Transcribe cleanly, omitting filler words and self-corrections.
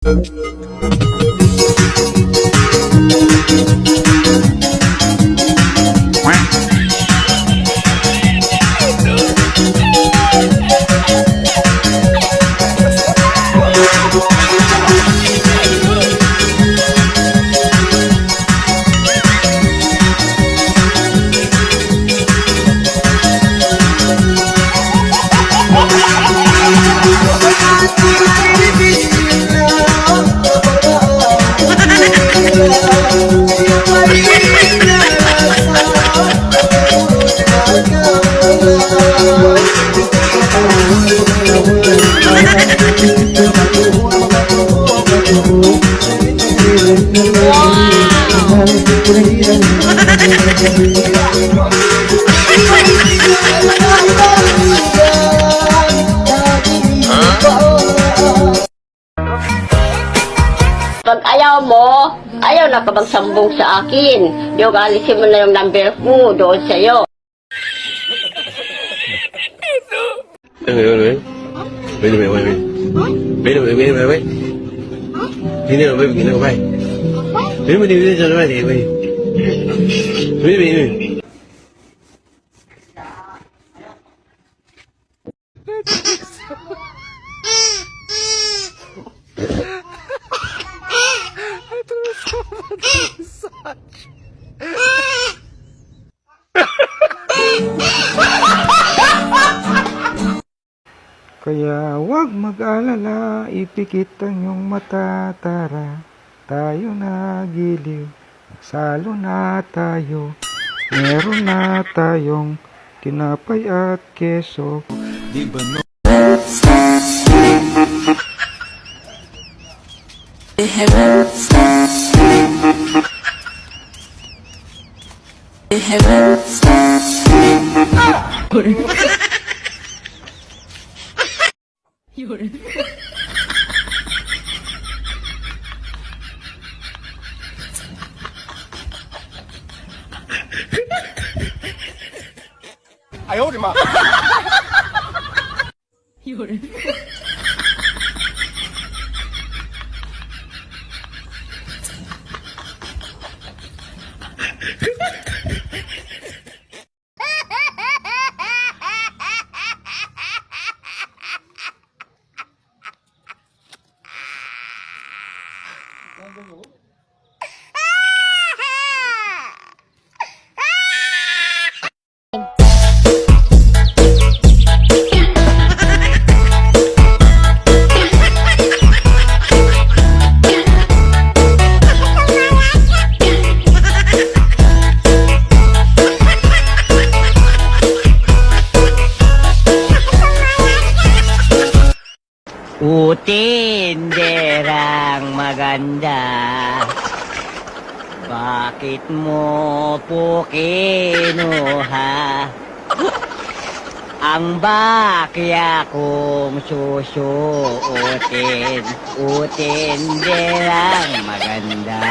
Pag ayaw mo, ayaw na ka magsambong sa akin. Yung alisin mo na yung number ko doon sa'yo. Wait. Hindi na, baby, hindi na, bye. Wait. Kaya huwag mag-alala, ipikit ang iyong mata, tara. Tayo na giliw, salo na tayo. Meron na tayong tinapay at keso. Di ba no? Tinderang maganda, bakit mo po kinuha ang bakya kong susuotin? Tinderang maganda.